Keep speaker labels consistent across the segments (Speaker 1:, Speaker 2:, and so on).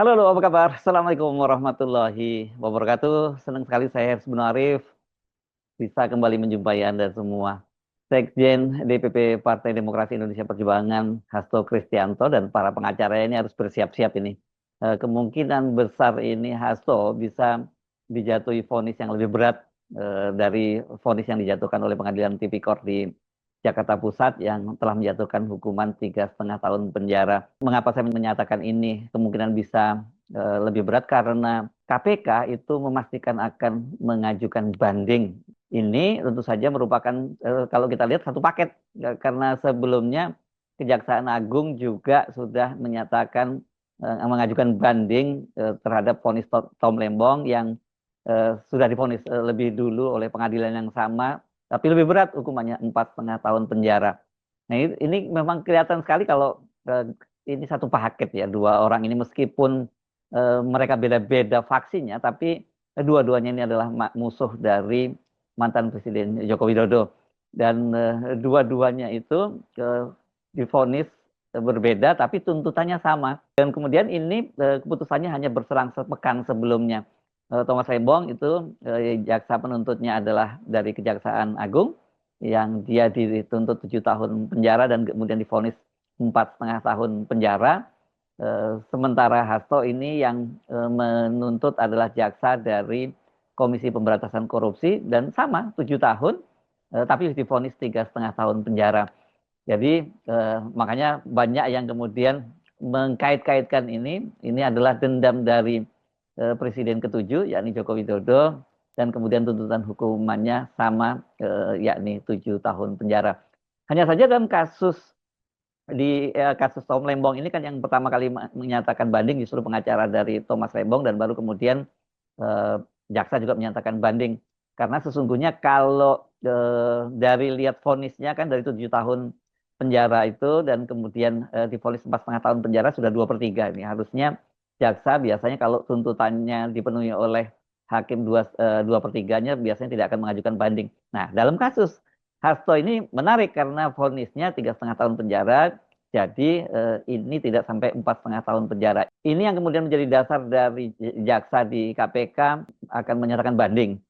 Speaker 1: Halo, halo, apa kabar? Assalamualaikum warahmatullahi wabarakatuh. Senang sekali saya Hersbun Arif bisa kembali menjumpai Anda semua. Sekjen DPP Partai Demokrasi Indonesia Perjuangan, Hasto Kristianto, dan para pengacara ini harus bersiap-siap ini. Kemungkinan besar ini Hasto bisa dijatuhi vonis yang lebih berat dari vonis yang dijatuhkan oleh Pengadilan Tipikor di Jakarta Pusat yang telah menjatuhkan hukuman 3,5 tahun penjara. Mengapa saya menyatakan ini kemungkinan bisa lebih berat? Karena KPK itu memastikan akan mengajukan banding. Ini tentu saja merupakan kalau kita lihat satu paket. Karena sebelumnya Kejaksaan Agung juga sudah menyatakan mengajukan banding terhadap vonis Tom Lembong yang sudah divonis lebih dulu oleh pengadilan yang sama, tapi lebih berat hukumannya 4,5 tahun penjara. Nah, ini memang kelihatan sekali kalau ini satu paket ya, dua orang ini meskipun mereka beda-beda faksinya, tapi dua-duanya ini adalah musuh dari mantan Presiden Joko Widodo. Dan dua-duanya itu divonis berbeda, tapi tuntutannya sama. Dan kemudian ini keputusannya hanya berserang sepekan sebelumnya. Thomas Lembong itu jaksa penuntutnya adalah dari Kejaksaan Agung yang dia dituntut 7 tahun penjara dan kemudian divonis 4,5 tahun penjara. Sementara Hasto ini yang menuntut adalah jaksa dari Komisi Pemberantasan Korupsi dan sama 7 tahun, tapi divonis 3,5 tahun penjara. Jadi makanya banyak yang kemudian mengkait-kaitkan ini adalah dendam dari Presiden ketujuh, yakni Joko Widodo, dan kemudian tuntutan hukumannya sama, yakni 7 tahun penjara. Hanya saja dalam kasus Tom Lembong ini kan yang pertama kali menyatakan banding justru pengacara dari Thomas Lembong dan baru kemudian eh, jaksa juga menyatakan banding. Karena sesungguhnya kalau dari lihat vonisnya kan dari 7 tahun penjara itu dan kemudian divonis 4,5 tahun penjara sudah 2/3 ini. Harusnya jaksa biasanya kalau tuntutannya dipenuhi oleh hakim dua per tiganya biasanya tidak akan mengajukan banding. Nah, dalam kasus Hasto ini menarik karena vonisnya 3,5 tahun penjara, jadi ini tidak sampai 4,5 tahun penjara. Ini yang kemudian menjadi dasar dari jaksa di KPK akan menyatakan banding.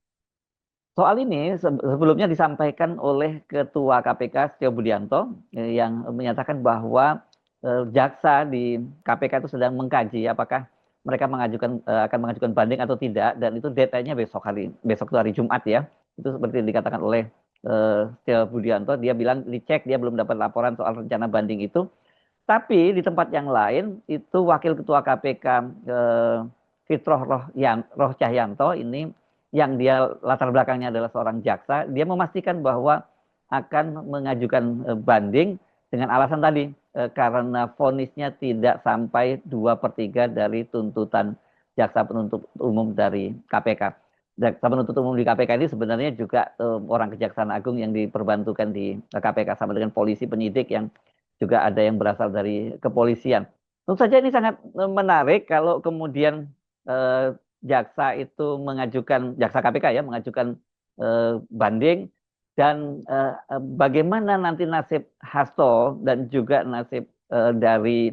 Speaker 1: Soal ini sebelumnya disampaikan oleh Ketua KPK Setio Budianto yang menyatakan bahwa jaksa di KPK itu sedang mengkaji apakah mereka akan mengajukan banding atau tidak, dan itu deadline-nya besok itu hari Jumat ya. Itu seperti dikatakan oleh Setio Budianto, dia bilang dicek dia belum dapat laporan soal rencana banding itu. Tapi di tempat yang lain itu Wakil Ketua KPK Fitroh Roh Cahyanto ini yang dia latar belakangnya adalah seorang jaksa, dia memastikan bahwa akan mengajukan banding dengan alasan tadi karena vonisnya tidak sampai 2/3 dari tuntutan jaksa penuntut umum dari KPK. Jaksa penuntut umum di KPK ini sebenarnya juga orang Kejaksaan Agung yang diperbantukan di KPK sama dengan polisi penyidik yang juga ada yang berasal dari kepolisian. Tentu saja ini sangat menarik kalau kemudian jaksa itu jaksa KPK ya mengajukan banding, dan bagaimana nanti nasib Hasto dan juga nasib dari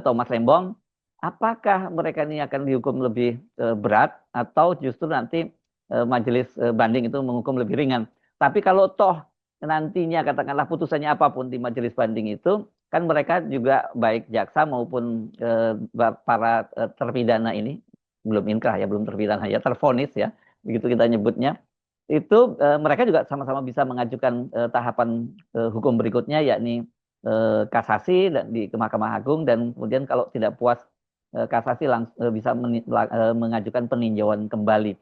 Speaker 1: Thomas Lembong, apakah mereka ini akan dihukum lebih berat atau justru nanti majelis banding itu menghukum lebih ringan. Tapi kalau toh nantinya katakanlah putusannya apapun di majelis banding itu, kan mereka juga baik jaksa maupun para terpidana ini belum inkrah ya, belum terpidana ya, tervonis ya, begitu kita nyebutnya. Itu mereka juga sama-sama bisa mengajukan tahapan hukum berikutnya, yakni kasasi di Mahkamah Agung, dan kemudian kalau tidak puas kasasi bisa mengajukan peninjauan kembali.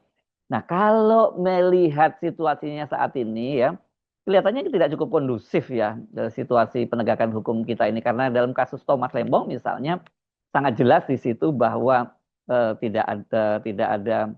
Speaker 1: Nah, kalau melihat situasinya saat ini ya, kelihatannya tidak cukup kondusif ya situasi penegakan hukum kita ini, karena dalam kasus Thomas Lembong misalnya sangat jelas di situ bahwa tidak ada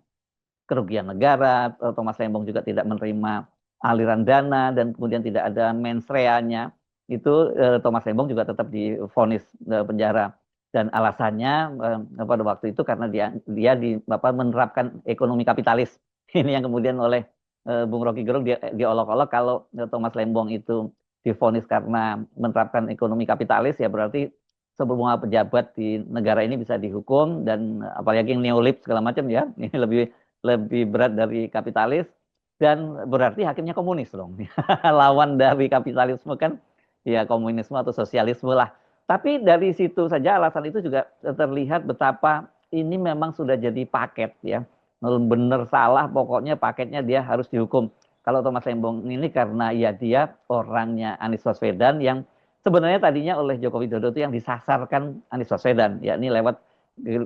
Speaker 1: kerugian negara. Thomas Lembong juga tidak menerima aliran dana dan kemudian tidak ada mens rea-nya. Itu Thomas Lembong juga tetap divonis penjara, dan alasannya pada waktu itu karena dia menerapkan ekonomi kapitalis. Ini yang kemudian oleh Bung Rocky Gerung diolok-olok kalau Thomas Lembong itu divonis karena menerapkan ekonomi kapitalis, ya berarti semua pejabat di negara ini bisa dihukum, dan apalagi yang neolib segala macam ya, ini lebih lebih berat dari kapitalis, dan berarti hakimnya komunis dong. Lawan dari kapitalisme kan ya komunisme atau sosialisme lah. Tapi dari situ saja alasan itu juga terlihat betapa ini memang sudah jadi paket ya. Benar salah pokoknya paketnya dia harus dihukum. Kalau Thomas Lembong ini karena ya dia orangnya Anies Baswedan yang sebenarnya tadinya oleh Joko Widodo itu yang disasarkan Anies Baswedan, yakni lewat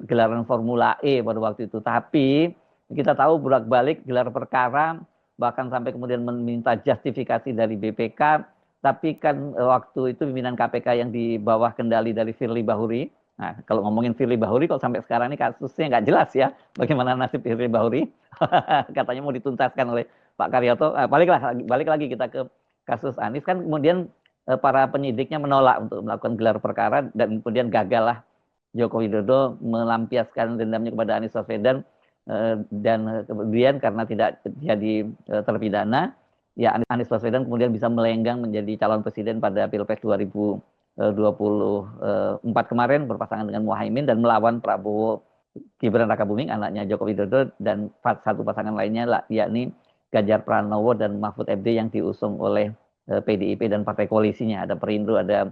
Speaker 1: gelaran Formula E pada waktu itu. Tapi kita tahu bolak-balik gelar perkara, bahkan sampai kemudian meminta justifikasi dari BPK, tapi kan waktu itu pimpinan KPK yang di bawah kendali dari Firly Bahuri. Nah, kalau ngomongin Firly Bahuri, kalau sampai sekarang ini kasusnya nggak jelas ya, bagaimana nasib Firly Bahuri. Katanya mau dituntaskan oleh Pak Karyoto. Balik lagi kita ke kasus Anies, kan kemudian para penyidiknya menolak untuk melakukan gelar perkara, dan kemudian gagallah Joko Widodo melampiaskan dendamnya kepada Anies Baswedan, dan kemudian karena tidak jadi terpidana, ya Anies Baswedan kemudian bisa melenggang menjadi calon presiden pada Pilpres 2024 kemarin berpasangan dengan Muhaimin dan melawan Prabowo Gibran Rakabuming, anaknya Joko Widodo, dan satu pasangan lainnya yakni Ganjar Pranowo dan Mahfud MD yang diusung oleh PDIP dan partai koalisinya, ada Perindo, ada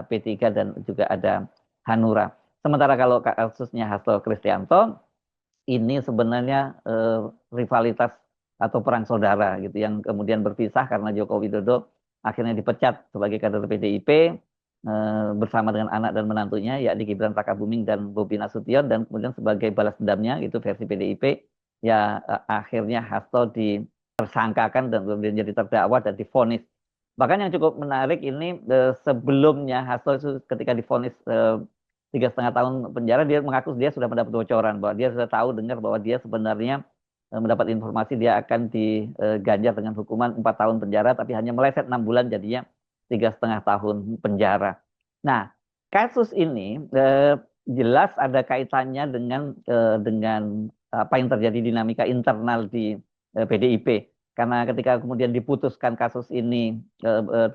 Speaker 1: P3 dan juga ada Hanura. Sementara kalau kasusnya Hasto Kristianto ini sebenarnya rivalitas atau perang saudara gitu yang kemudian berpisah karena Joko Widodo akhirnya dipecat sebagai kader PDIP bersama dengan anak dan menantunya yakni Gibran Rakabuming dan Bobi Nasution, dan kemudian sebagai balas dendamnya itu versi PDIP ya akhirnya Hasto tersangkakan dan kemudian jadi terdakwa dan divonis. Bahkan yang cukup menarik ini sebelumnya Hasto itu ketika divonis 3,5 tahun penjara, dia mengaku dia sudah mendapat bocoran bahwa dia sudah tahu dengar bahwa dia sebenarnya mendapat informasi dia akan diganjar dengan hukuman 4 tahun penjara, tapi hanya meleset 6 bulan jadinya 3,5 tahun penjara. Nah, kasus ini jelas ada kaitannya dengan apa yang terjadi dinamika internal di PDIP. Karena ketika kemudian diputuskan kasus ini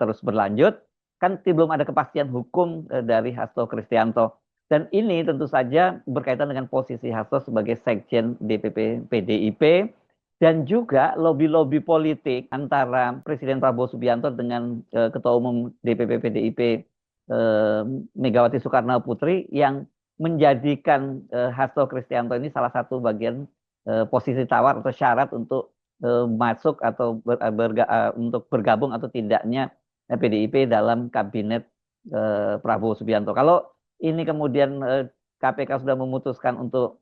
Speaker 1: terus berlanjut, kan belum ada kepastian hukum dari Hasto Kristianto. Dan ini tentu saja berkaitan dengan posisi Hasto sebagai sekjen DPP PDIP, dan juga lobby-lobby politik antara Presiden Prabowo Subianto dengan Ketua Umum DPP PDIP Megawati Soekarno Putri yang menjadikan Hasto Kristianto ini salah satu bagian posisi tawar atau syarat untuk masuk atau untuk bergabung atau tidaknya PDIP dalam kabinet Prabowo Subianto. Kalau ini kemudian KPK sudah memutuskan untuk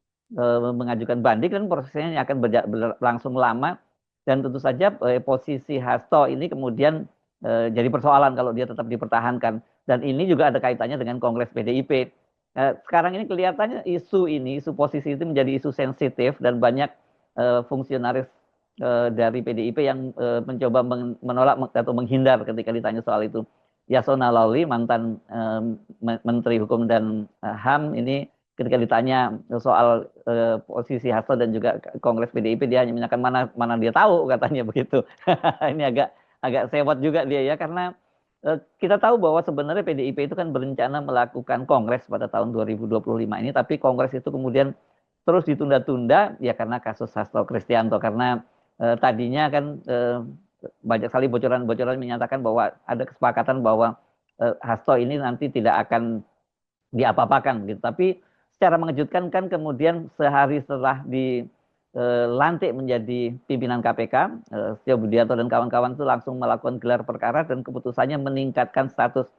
Speaker 1: mengajukan banding, kan prosesnya akan berlangsung lama, dan tentu saja posisi Hasto ini kemudian jadi persoalan kalau dia tetap dipertahankan, dan ini juga ada kaitannya dengan Kongres PDIP. Sekarang ini kelihatannya isu posisi itu menjadi isu sensitif, dan banyak fungsionaris dari PDIP yang mencoba menolak atau menghindar ketika ditanya soal itu. Yasona Lawli, mantan Menteri Hukum dan HAM, ini ketika ditanya soal posisi Hasto dan juga Kongres PDIP, dia hanya menyatakan mana dia tahu, katanya begitu. Ini agak sewot juga dia ya, karena kita tahu bahwa sebenarnya PDIP itu kan berencana melakukan kongres pada tahun 2025 ini, tapi kongres itu kemudian terus ditunda-tunda ya karena kasus Hasto Kristianto, karena tadinya kan banyak sekali bocoran-bocoran menyatakan bahwa ada kesepakatan bahwa Hasto ini nanti tidak akan diapa-apakan gitu. Tapi secara mengejutkan kan kemudian sehari setelah dilantik menjadi pimpinan KPK, Setio Budiarto dan kawan-kawan itu langsung melakukan gelar perkara dan keputusannya meningkatkan status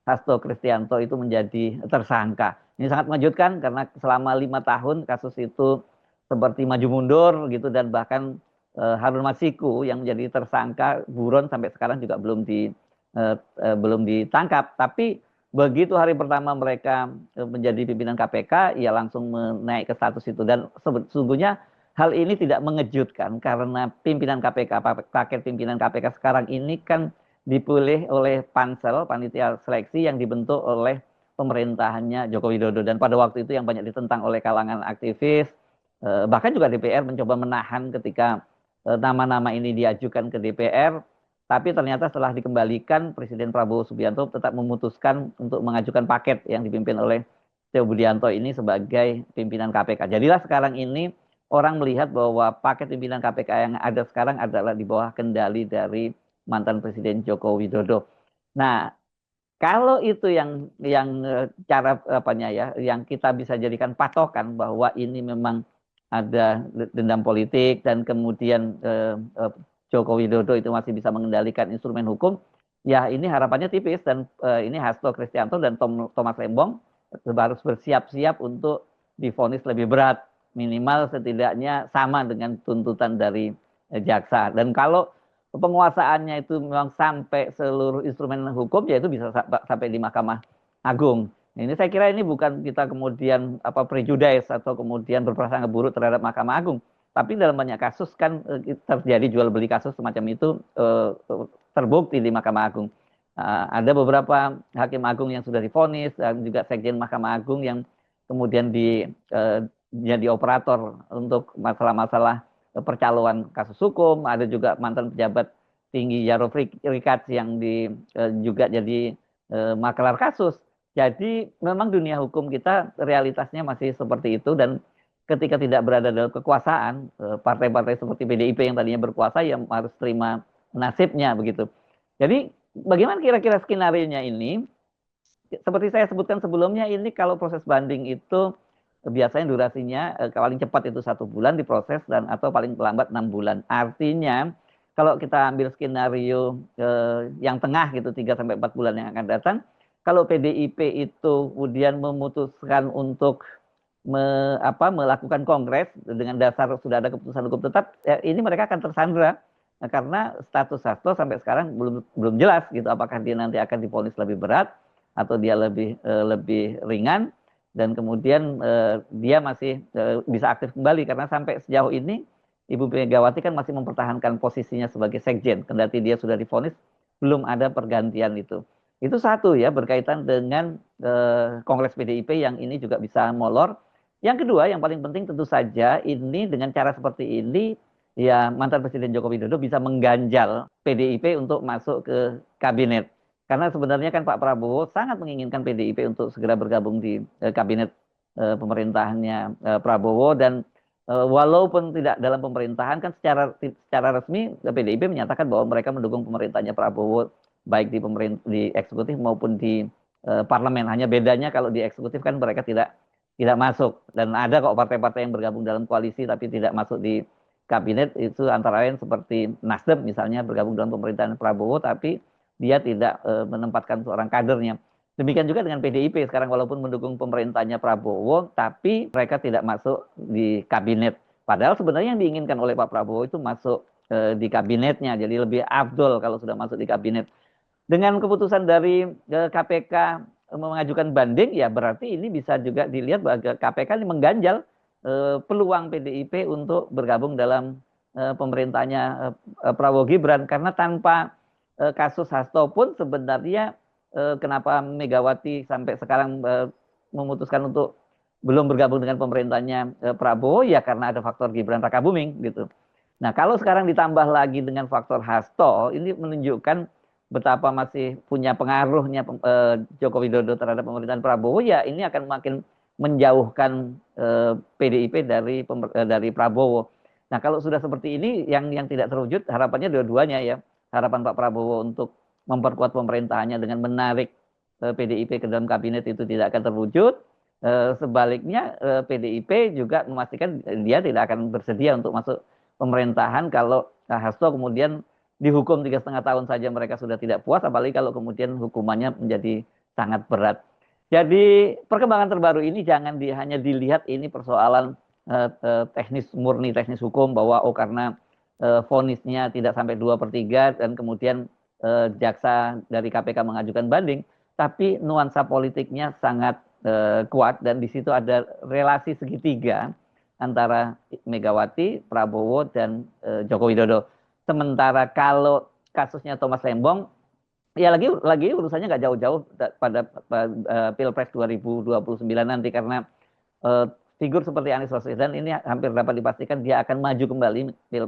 Speaker 1: Hasto Kristianto itu menjadi tersangka. Ini sangat mengejutkan karena selama 5 tahun kasus itu seperti maju mundur gitu, dan bahkan Harun Masiku yang menjadi tersangka buron sampai sekarang juga belum ditangkap. Tapi begitu hari pertama mereka menjadi pimpinan KPK, ya langsung menaik ke status itu. Dan sesungguhnya hal ini tidak mengejutkan karena pimpinan KPK, paket pimpinan KPK sekarang ini kan dipilih oleh pansel, panitia seleksi yang dibentuk oleh pemerintahannya Joko Widodo. Dan pada waktu itu yang banyak ditentang oleh kalangan aktivis, bahkan juga DPR mencoba menahan ketika nama-nama ini diajukan ke DPR, Tapi ternyata setelah dikembalikan, Presiden Prabowo Subianto tetap memutuskan untuk mengajukan paket yang dipimpin oleh Teo Budianto ini sebagai pimpinan KPK. Jadilah sekarang ini orang melihat bahwa paket pimpinan KPK yang ada sekarang adalah di bawah kendali dari mantan Presiden Joko Widodo. Nah, kalau itu yang cara apanya ya, yang kita bisa jadikan patokan bahwa ini memang ada dendam politik dan kemudian Joko Widodo itu masih bisa mengendalikan instrumen hukum, ya ini harapannya tipis dan ini Hasto Kristianto dan Thomas Lembong harus bersiap-siap untuk divonis lebih berat, minimal setidaknya sama dengan tuntutan dari jaksa. Dan kalau penguasaannya itu memang sampai seluruh instrumen hukum, ya itu bisa sampai di Mahkamah Agung. Ini saya kira ini bukan kita kemudian prejudice atau kemudian berprasangka buruk terhadap Mahkamah Agung, tapi dalam banyak kasus kan terjadi jual beli kasus semacam itu terbukti di Mahkamah Agung. Ada beberapa hakim agung yang sudah divonis dan juga sekjen Mahkamah Agung yang kemudian jadi operator untuk masalah-masalah percaloan kasus hukum. Ada juga mantan pejabat tinggi Yaro Ricard yang juga jadi makelar kasus. Jadi memang dunia hukum kita realitasnya masih seperti itu, dan ketika tidak berada dalam kekuasaan, partai-partai seperti PDIP yang tadinya berkuasa yang harus terima nasibnya begitu. Jadi bagaimana kira-kira skenario-nya ini? Seperti saya sebutkan sebelumnya, ini kalau proses banding itu biasanya durasinya paling cepat itu 1 bulan diproses dan atau paling lambat 6 bulan. Artinya kalau kita ambil skenario yang tengah gitu 3-4 bulan yang akan datang, kalau PDIP itu kemudian memutuskan untuk melakukan kongres dengan dasar sudah ada keputusan hukum tetap, ini mereka akan tersandra. Nah, karena status Hasto sampai sekarang belum jelas gitu, apakah dia nanti akan divonis lebih berat atau dia lebih ringan, dan kemudian dia masih bisa aktif kembali karena sampai sejauh ini Ibu Megawati kan masih mempertahankan posisinya sebagai sekjen, kendati dia sudah divonis, belum ada pergantian itu. Itu satu ya, berkaitan dengan Kongres PDIP yang ini juga bisa molor. Yang kedua, yang paling penting tentu saja ini dengan cara seperti ini, ya mantan Presiden Joko Widodo bisa mengganjal PDIP untuk masuk ke kabinet. Karena sebenarnya kan Pak Prabowo sangat menginginkan PDIP untuk segera bergabung di kabinet pemerintahannya Prabowo, dan walaupun tidak dalam pemerintahan kan secara resmi PDIP menyatakan bahwa mereka mendukung pemerintahnya Prabowo baik di eksekutif maupun di parlemen. Hanya bedanya kalau di eksekutif kan mereka tidak masuk, dan ada kok partai-partai yang bergabung dalam koalisi tapi tidak masuk di kabinet, itu antara lain seperti Nasdem misalnya bergabung dalam pemerintahan Prabowo tapi dia tidak menempatkan seorang kadernya. Demikian juga dengan PDIP sekarang, walaupun mendukung pemerintahnya Prabowo tapi mereka tidak masuk di kabinet. Padahal sebenarnya yang diinginkan oleh Pak Prabowo itu masuk di kabinetnya, jadi lebih afdol kalau sudah masuk di kabinet. Dengan keputusan dari KPK mengajukan banding, ya berarti ini bisa juga dilihat bahwa KPK ini mengganjal peluang PDIP untuk bergabung dalam pemerintahnya Prabowo Gibran, karena tanpa kasus Hasto pun sebenarnya kenapa Megawati sampai sekarang memutuskan untuk belum bergabung dengan pemerintahnya Prabowo, ya karena ada faktor Gibran Rakabuming gitu. Nah, kalau sekarang ditambah lagi dengan faktor Hasto, ini menunjukkan betapa masih punya pengaruhnya Joko Widodo terhadap pemerintahan Prabowo, ya ini akan makin menjauhkan PDIP dari Prabowo. Nah, kalau sudah seperti ini yang tidak terwujud, harapannya dua-duanya ya. Harapan Pak Prabowo untuk memperkuat pemerintahannya dengan menarik PDIP ke dalam kabinet itu tidak akan terwujud. Sebaliknya PDIP juga memastikan dia tidak akan bersedia untuk masuk pemerintahan kalau Hasto kemudian dihukum 3,5 tahun saja mereka sudah tidak puas, apalagi kalau kemudian hukumannya menjadi sangat berat. Jadi perkembangan terbaru ini jangan hanya dilihat ini persoalan murni teknis hukum, bahwa karena vonisnya tidak sampai 2/3 dan kemudian jaksa dari KPK mengajukan banding, tapi nuansa politiknya sangat kuat, dan di situ ada relasi segitiga antara Megawati, Prabowo, dan Joko Widodo. Sementara kalau kasusnya Thomas Lembong, ya lagi urusannya nggak jauh-jauh pada Pilpres 2029 nanti, karena figur seperti Anies Baswedan ini hampir dapat dipastikan dia akan maju kembali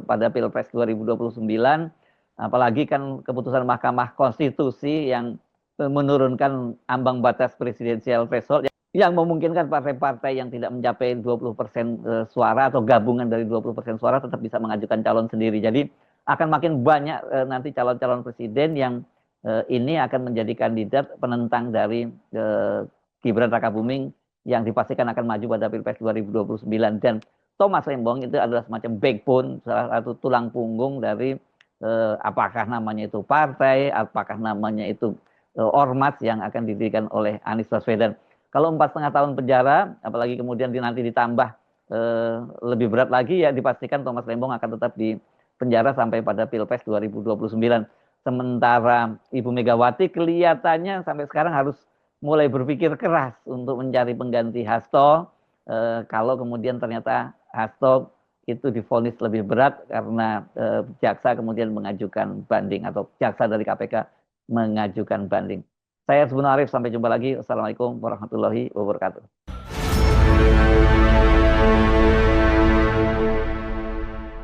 Speaker 1: pada Pilpres 2029. Apalagi kan keputusan Mahkamah Konstitusi yang menurunkan ambang batas presidensial threshold yang memungkinkan partai-partai yang tidak mencapai 20% suara atau gabungan dari 20% suara tetap bisa mengajukan calon sendiri. Jadi akan makin banyak nanti calon-calon presiden yang ini akan menjadi kandidat penentang dari Gibran Rakabuming yang dipastikan akan maju pada Pilpres 2029. Dan Thomas Lembong itu adalah semacam backbone, salah satu tulang punggung dari apakah namanya itu partai, apakah namanya itu ormas yang akan didirikan oleh Anies Baswedan. Kalau 4,5 tahun penjara, apalagi kemudian nanti ditambah lebih berat lagi, ya dipastikan Thomas Lembong akan tetap di penjara sampai pada Pilpres 2029. Sementara Ibu Megawati kelihatannya sampai sekarang harus mulai berpikir keras untuk mencari pengganti Hasto. Kalau kemudian ternyata Hasto itu divonis lebih berat karena jaksa kemudian mengajukan banding atau jaksa dari KPK mengajukan banding. Saya Subun Arif, sampai jumpa lagi. Wassalamualaikum warahmatullahi wabarakatuh.